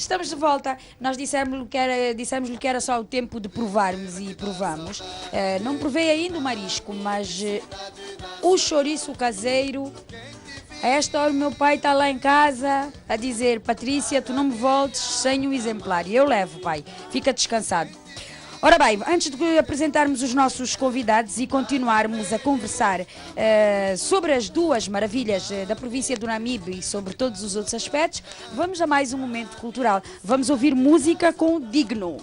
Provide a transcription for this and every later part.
estamos de volta. Nós dissemos-lhe que era só o tempo de provarmos e provamos. Não provei ainda o marisco, mas o chouriço caseiro. A esta hora o meu pai está lá em casa a dizer: Patrícia, tu não me voltes sem um exemplar. E eu levo, pai. Fica descansado. Ora bem, antes de apresentarmos os nossos convidados e continuarmos a conversar sobre as duas maravilhas da província do Namibe e sobre todos os outros aspectos, vamos a mais um momento cultural. Vamos ouvir música com Digno.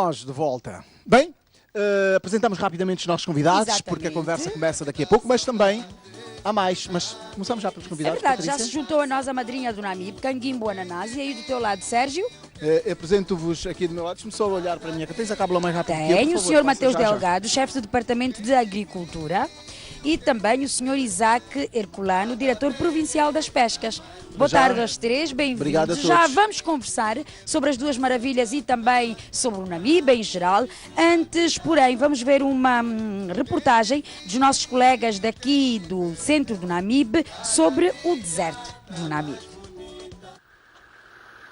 nós de volta. Bem, apresentamos rapidamente os nossos convidados, Exatamente. porque a conversa começa daqui a pouco, mas também há mais. Mas começamos já pelos É convidados. verdade, já Patrícia. se juntou a nós a madrinha do Namib, Canguimbo Ananás, e aí do teu lado, Sérgio, Apresento-vos aqui do meu lado. Deixe-me só olhar para a minha cabeça, a cábula mais rápido que eu, por tem o favor, senhor faça Mateus já, já. Delgado, chefe do Departamento de Agricultura, e também o senhor Isaac Herculano, diretor provincial das pescas. Boa Já. tarde aos três, Obrigado a bem-vindos. todos. Já vamos conversar sobre as duas maravilhas e também sobre o Namib em geral. Antes, porém, vamos ver uma reportagem dos nossos colegas daqui do centro do Namib sobre o deserto do Namib.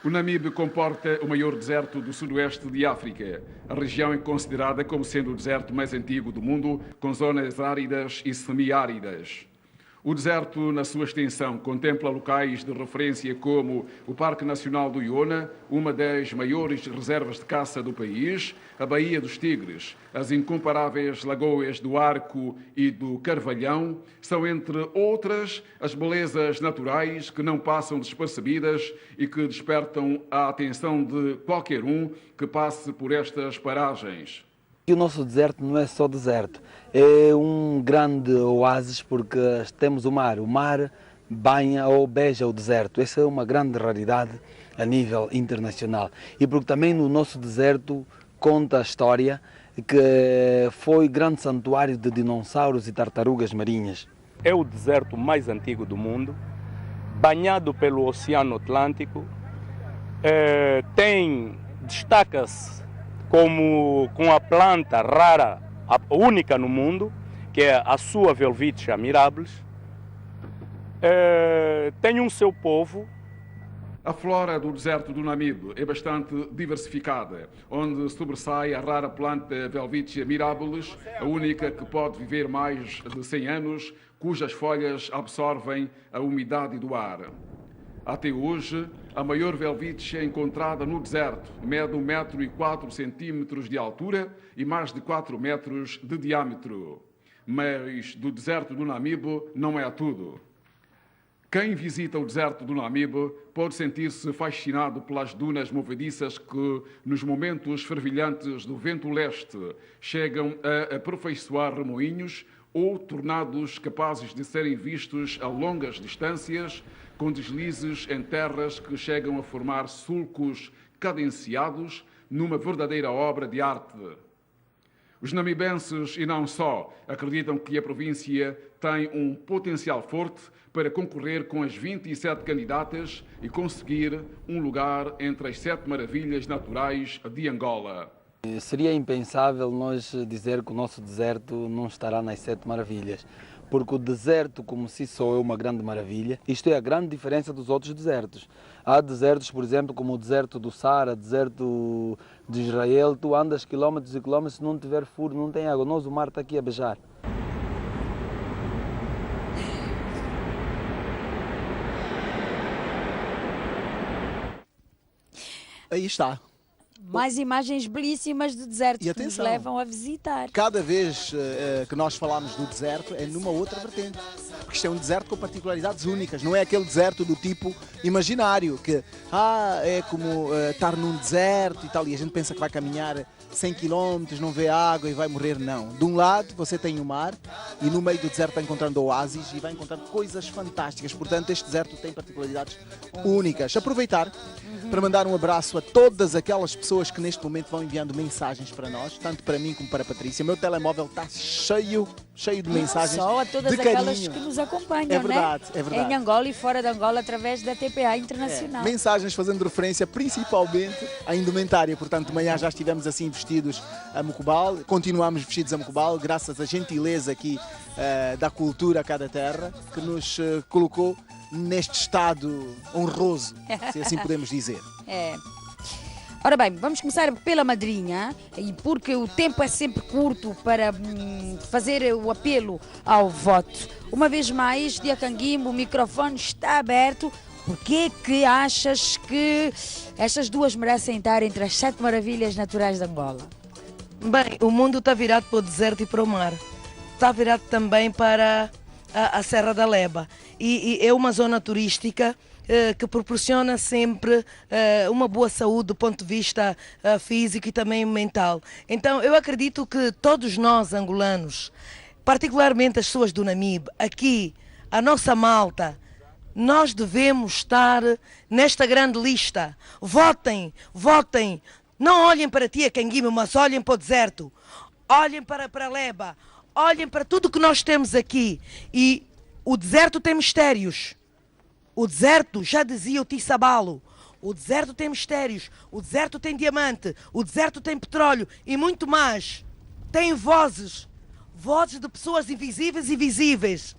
O Namib comporta o maior deserto do sudoeste de África. A região é considerada como sendo o deserto mais antigo do mundo, com zonas áridas e semiáridas. O deserto, na sua extensão, contempla locais de referência como o Parque Nacional do Iona, uma das maiores reservas de caça do país, a Baía dos Tigres, as incomparáveis lagoas do Arco e do Carvalhão, são, entre outras, as belezas naturais que não passam despercebidas e que despertam a atenção de qualquer um que passe por estas paragens. E o nosso deserto não é só deserto, é um grande oásis porque temos o mar banha ou beija o deserto. Essa é uma grande raridade a nível internacional. E porque também no nosso deserto conta a história que foi grande santuário de dinossauros e tartarugas marinhas. É o deserto mais antigo do mundo, banhado pelo Oceano Atlântico, destaca-se com a planta rara, a única no mundo, que é a sua Welwitschia mirabilis. Tem um seu povo. A flora do deserto do Namib é bastante diversificada, onde sobressai a rara planta Welwitschia mirabilis, a única que pode viver mais de 100 anos, cujas folhas absorvem a umidade do ar. Até hoje, a maior Welwitschia encontrada no deserto mede 1,04 m de altura e mais de 4 metros de diâmetro. Mas do deserto do Namib não é tudo. Quem visita o deserto do Namib pode sentir-se fascinado pelas dunas movediças que, nos momentos fervilhantes do vento leste, chegam a aperfeiçoar remoinhos ou tornados capazes de serem vistos a longas distâncias, com deslizes em terras que chegam a formar sulcos cadenciados numa verdadeira obra de arte. Os namibenses, e não só, acreditam que a província tem um potencial forte para concorrer com as 27 candidatas e conseguir um lugar entre as 7 maravilhas naturais de Angola. Seria impensável nós dizer que o nosso deserto não estará nas 7 maravilhas, porque o deserto como si só é uma grande maravilha. Isto é a grande diferença dos outros desertos. Há desertos, por exemplo, como o deserto do Saara, deserto de Israel, tu andas quilómetros e quilómetros, se não tiver furo, não tem água. Nós, o mar está aqui a beijar. Aí está. Mais imagens belíssimas do deserto E que nos atenção. levam a visitar. Cada vez que nós falamos do deserto é numa outra vertente. Porque isto é um deserto com particularidades únicas. Não é aquele deserto do tipo imaginário, que é como estar num deserto e tal, e a gente pensa que vai caminhar 100 km, não vê água e vai morrer. Não. De um lado você tem o mar e no meio do deserto vai encontrando oásis e vai encontrando coisas fantásticas. Portanto, este deserto tem particularidades únicas. Aproveitar para mandar um abraço a todas aquelas pessoas que neste momento vão enviando mensagens para nós, tanto para mim como para a Patrícia. O meu telemóvel está cheio de mensagens. Só a todas de aquelas carinho. que nos acompanham, É verdade, né? é verdade. Em Angola e fora de Angola, através da TPA Internacional. Mensagens fazendo referência principalmente à indumentária. Portanto, de manhã já estivemos assim vestidos a Mocobal, continuamos vestidos a Mocobal, graças à gentileza aqui da cultura cá da terra, que nos colocou neste estado honroso, se assim podemos dizer. É. Ora bem, vamos começar pela madrinha, e porque o tempo é sempre curto para fazer o apelo ao voto. Uma vez mais, Dia Canguimbo, o microfone está aberto. Por que achas que estas duas merecem estar entre as 7 maravilhas naturais de Angola? Bem, o mundo está virado para o deserto e para o mar. Está virado também para a Serra da Leba. E é uma zona turística que proporciona sempre uma boa saúde do ponto de vista físico e também mental. Então eu acredito que todos nós angolanos, particularmente as pessoas do Namibe, aqui, a nossa malta, nós devemos estar nesta grande lista. Votem, votem. Não olhem para Tia Canguime, mas olhem para o deserto. Olhem para Leba. Olhem para tudo que nós temos aqui. E o deserto tem mistérios. O deserto, já dizia o Tissabalo, o deserto tem mistérios. O deserto tem diamante. O deserto tem petróleo e muito mais. Tem vozes. Vozes de pessoas invisíveis e visíveis.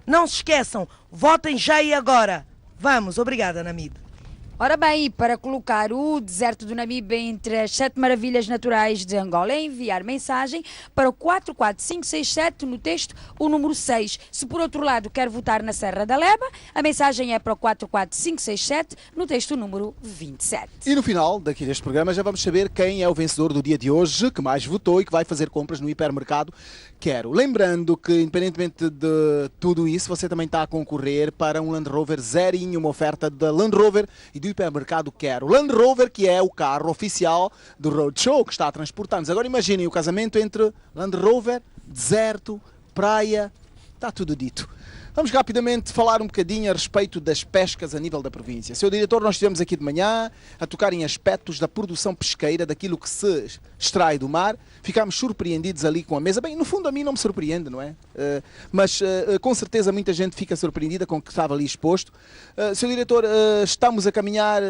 Não se esqueçam, votem já e agora. Vamos, obrigada, Namibe. Ora bem, para colocar o deserto do Namibe entre as 7 maravilhas naturais de Angola, é enviar mensagem para o 44567 no texto o número 6. Se por outro lado quer votar na Serra da Leba, a mensagem é para o 44567 no texto o número 27. E no final daqui deste programa já vamos saber quem é o vencedor do dia de hoje, que mais votou e que vai fazer compras no hipermercado Quero. Lembrando que, independentemente de tudo isso, você também está a concorrer para um Land Rover zerinho, uma oferta da Land Rover e do hipermercado Quero. Land Rover, que é o carro oficial do Roadshow, que está a transportar-nos. Agora imaginem o casamento entre Land Rover, deserto, praia, está tudo dito. Vamos rapidamente falar um bocadinho a respeito das pescas a nível da província. Seu diretor, nós estivemos aqui de manhã a tocar em aspectos da produção pesqueira, daquilo que se extrai do mar. Ficámos surpreendidos ali com a mesa. Bem, no fundo a mim não me surpreende, não é? Mas com certeza muita gente fica surpreendida com o que estava ali exposto. Seu diretor, estamos a caminhar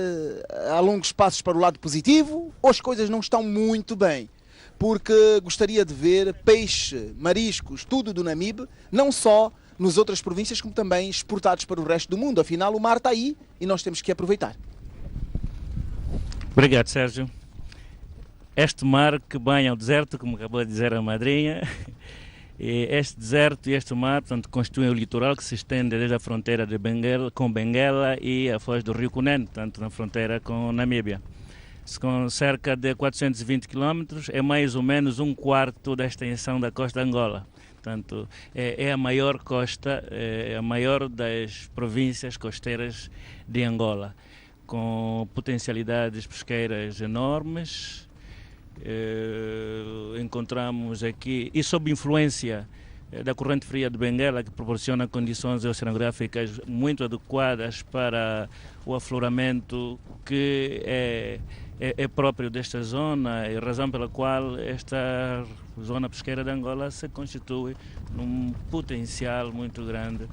a longos passos para o lado positivo ou as coisas não estão muito bem? Porque gostaria de ver peixe, mariscos, tudo do Namibe, não só nas outras províncias, como também exportados para o resto do mundo. Afinal, o mar está aí e nós temos que aproveitar. Obrigado, Sérgio. Este mar que banha o deserto, como acabou de dizer a madrinha, este deserto e este mar, portanto, constituem o litoral que se estende desde a fronteira de Benguela, com Benguela e a foz do rio Cunene, portanto, na fronteira com Namíbia. Com cerca de 420 km, é mais ou menos um quarto da extensão da costa de Angola. Portanto, é a maior costa, é a maior das províncias costeiras de Angola, com potencialidades pesqueiras enormes. Encontramos aqui, e sob influência da corrente fria de Benguela, que proporciona condições oceanográficas muito adequadas para o afloramento que é próprio desta zona, e razão pela qual esta zona pesqueira de Angola se constitui num potencial muito grande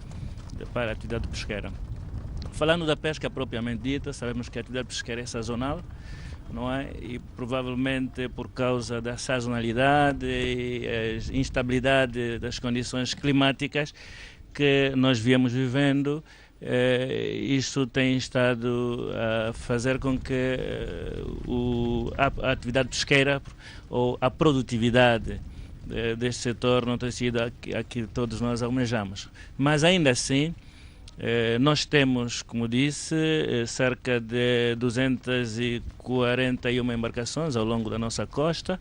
para a atividade pesqueira. Falando da pesca propriamente dita, sabemos que a atividade pesqueira é sazonal, não é? E provavelmente por causa da sazonalidade e a instabilidade das condições climáticas que nós viemos vivendo, isso tem estado a fazer com que a atividade pesqueira ou a produtividade deste setor não tenha sido a que todos nós almejamos. Mas ainda assim, nós temos, como disse, cerca de 241 embarcações ao longo da nossa costa,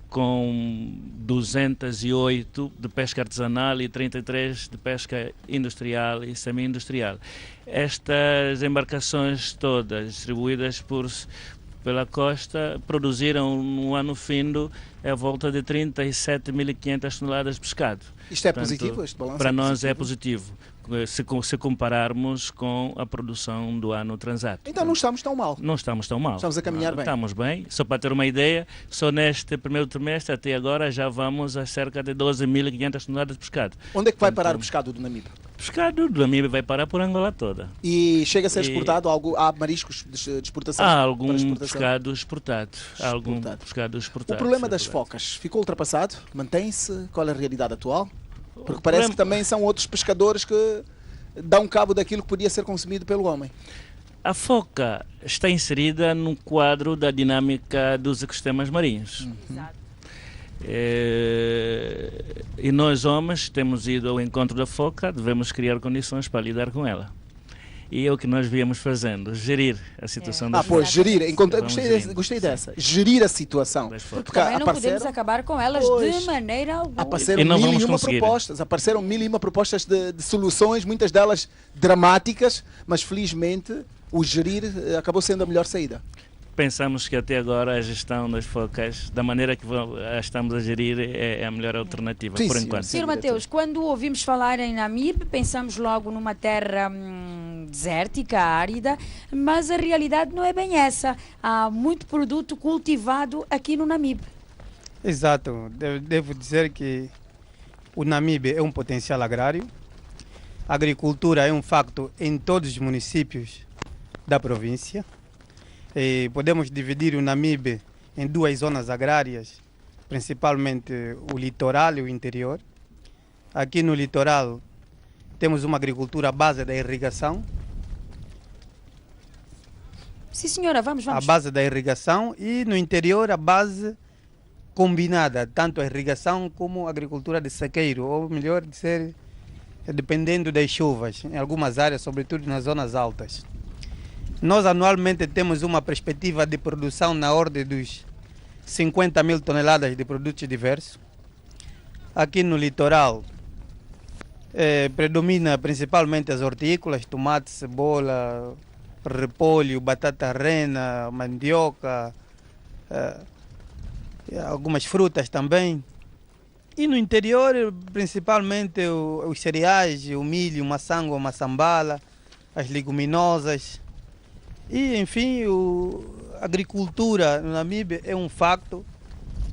com 208 de pesca artesanal e 33 de pesca industrial e semi-industrial. Estas embarcações todas distribuídas pela costa produziram no ano findo a volta de 37.500 toneladas de pescado. Isto é Portanto, positivo? Este balanço para nós é positivo, se compararmos com a produção do ano transato. Então não estamos tão mal. Não estamos tão mal. Estamos a caminhar bem. Estamos bem. Só para ter uma ideia, só neste primeiro trimestre até agora já vamos a cerca de 12.500 toneladas de pescado. Onde é que vai parar o pescado do Namibe? O pescado do Namibe vai parar por Angola toda. E chega a ser exportado? Há mariscos de exportação? Há algum pescado exportado. Há algum pescado exportado. O problema das focas ficou ultrapassado? Mantém-se? Qual é a realidade atual? Porque parece que também são outros pescadores que dão cabo daquilo que podia ser consumido pelo homem. A foca está inserida no quadro da dinâmica dos ecossistemas marinhos. E nós, homens, temos ido ao encontro da foca, devemos criar condições para lidar com ela. E é o que nós viemos fazendo, gerir a situação das Pois, gerir. Vamos Gostei gerindo. dessa. Gerir a situação. Porque também não podemos acabar com elas de maneira alguma. Apareceram E não mil vamos e uma conseguir. propostas. Apareceram 1001 propostas de soluções, muitas delas dramáticas, mas felizmente o gerir acabou sendo a melhor saída. Pensamos que até agora a gestão das focas, da maneira que a estamos a gerir, é a melhor alternativa, Sim, por sim, enquanto. sim. Senhor Mateus, quando ouvimos falar em Namibe, pensamos logo numa terra desértica, árida, mas a realidade não é bem essa. Há muito produto cultivado aqui no Namibe. Exato. Devo dizer que o Namibe é um potencial agrário. A agricultura é um facto em todos os municípios da província. E podemos dividir o Namibe em duas zonas agrárias, principalmente o litoral e o interior. Aqui no litoral temos uma agricultura à base da irrigação. Sim, senhora, vamos. A base da irrigação, e no interior a base combinada, tanto a irrigação como a agricultura de sequeiro, ou melhor dizer, dependendo das chuvas, em algumas áreas, sobretudo nas zonas altas. Nós anualmente temos uma perspectiva de produção na ordem dos 50 mil toneladas de produtos diversos. Aqui no litoral predomina principalmente as hortícolas, tomate, cebola, repolho, batata rena, mandioca, algumas frutas também. E no interior, principalmente os cereais, o milho, o maçango, a maçambala, as leguminosas. E, enfim, a agricultura no Namibe é um facto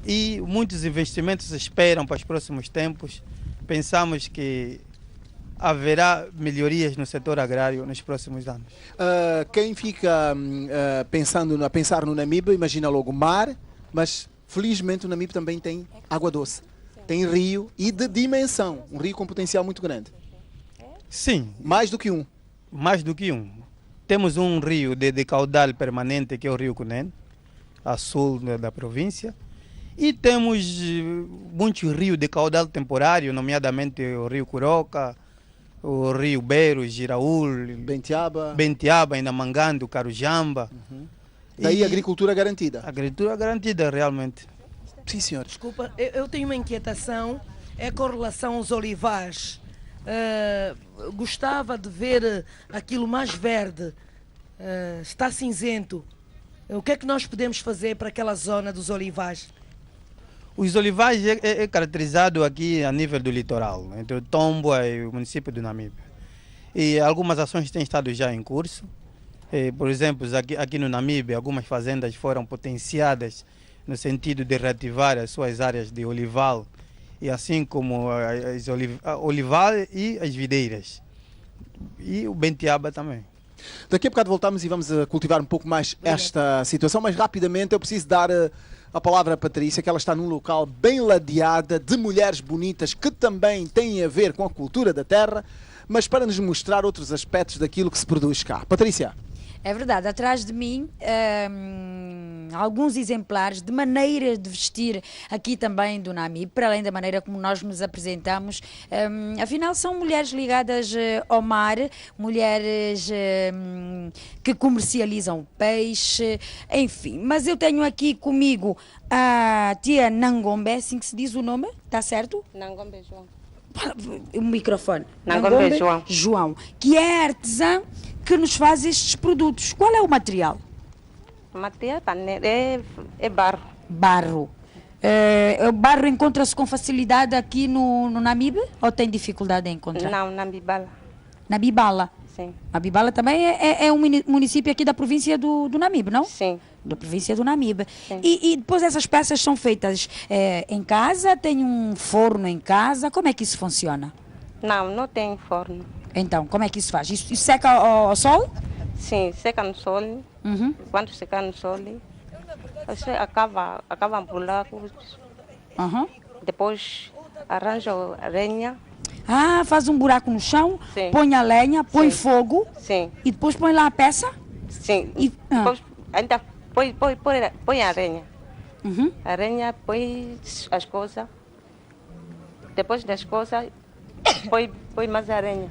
e muitos investimentos se esperam para os próximos tempos. Pensamos que haverá melhorias no setor agrário nos próximos anos. Quem fica a pensar no Namibe, imagina logo mar, mas felizmente o Namibe também tem água doce. Tem rio e de dimensão, um rio com potencial muito grande. Sim. Mais do que um. Mais do que um. Temos um rio de caudal permanente, que é o Rio Cunene, a sul da província. E temos muitos rios de caudal temporário, nomeadamente o Rio Curoca, o Rio Beiro, Giraúl, Bentiaba, Inamangando, Carujamba. Daí a agricultura garantida. Agricultura garantida, realmente. Sim, senhor. Desculpa, eu tenho uma inquietação, é com relação aos olivais. Gostava de ver aquilo mais verde, está cinzento. O que é que nós podemos fazer para aquela zona dos olivais? Os olivais é caracterizado aqui a nível do litoral, entre o Tomboa e o município do Namibe. E algumas ações têm estado já em curso. Por exemplo, aqui no Namibe, algumas fazendas foram potenciadas no sentido de reativar as suas áreas de olival, e assim como as olival e as videiras. E o Bentiaba também. Daqui a bocado voltamos e vamos cultivar um pouco mais esta situação, mas rapidamente eu preciso dar a palavra à Patrícia, que ela está num local bem ladeada, de mulheres bonitas, que também têm a ver com a cultura da terra, mas para nos mostrar outros aspectos daquilo que se produz cá. Patrícia. É verdade, atrás de mim alguns exemplares de maneira de vestir aqui também do Namibe, para além da maneira como nós nos apresentamos. Afinal, são mulheres ligadas ao mar, mulheres que comercializam peixe, enfim. Mas eu tenho aqui comigo a tia Nangombe, assim que se diz o nome, está certo? Nangombe João. O microfone. Nangombe João, que é artesã que nos faz estes produtos. Qual é o material? O material é barro. Barro. O barro encontra-se com facilidade aqui no Namibe ou tem dificuldade em encontrar? Não, na Bibala. Na Bibala? Sim. A Bibala também é um município aqui da província do Namibe, não? Sim. Da província do Namibe. E depois essas peças são feitas em casa? Tem um forno em casa? Como é que isso funciona? Não tem forno. Então, como é que isso faz? Isso seca ao sol? Sim, seca no sol. Uhum. Quando secar no sol, você acaba buracos. Uhum. Depois arranja a lenha. Ah, faz um buraco no chão, Sim. põe a lenha, põe Sim. fogo. Sim. E depois põe lá a peça? Sim. E, Depois ainda põe a lenha. Uhum. A lenha põe as coisas. Depois das coisas, põe mais areia.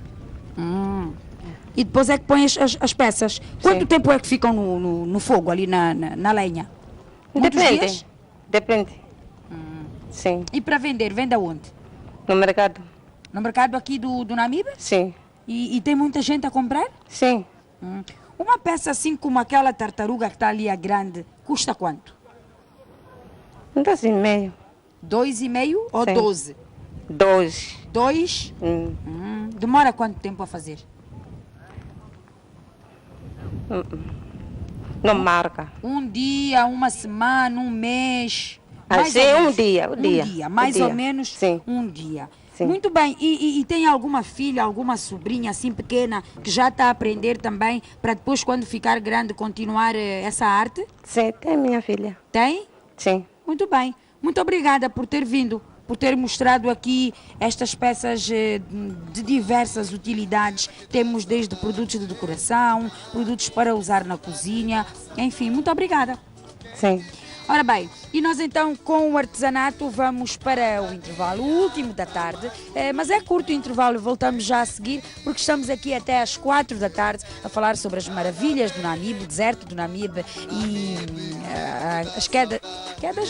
E depois é que põe as peças. Quanto tempo é que ficam no fogo, ali na lenha? Muitos Depende. dias? Depende. Sim. E para vender, vende aonde? No mercado? No mercado aqui do Namibe? Sim. E tem muita gente a comprar? Sim. Uma peça assim como aquela tartaruga que está ali, a grande, custa quanto? 2,5. 2,5 ou Sim. 12? 2. 2? Demora quanto tempo a fazer? Não marca. Um dia, uma semana, um mês? Assim, ou um menos. dia. Um dia, mais ou menos um dia. Muito bem, e tem alguma filha, alguma sobrinha assim pequena que já está a aprender também para depois, quando ficar grande, continuar essa arte? Sim, tem minha filha. Tem? Sim. Muito bem. Muito obrigada por ter vindo, por ter mostrado aqui estas peças de diversas utilidades. Temos desde produtos de decoração, produtos para usar na cozinha, enfim, muito obrigada. Sim. Ora bem, e nós então com o artesanato vamos para o intervalo, o último da tarde, mas é curto o intervalo, voltamos já a seguir, porque estamos aqui até às 4 da tarde a falar sobre as maravilhas do Namibe, o deserto do Namibe e as quedas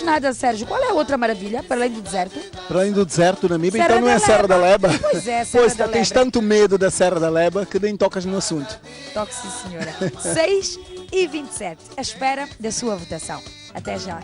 nada, Sérgio. Qual é a outra maravilha, para além do deserto? Para além do deserto, Namibe, Serra então não é da Serra da Leba? Pois é, Serra da Tens Leba. tanto medo da Serra da Leba que nem tocas no assunto. Toque sim, senhora. 6h27, à espera da sua votação. Até já.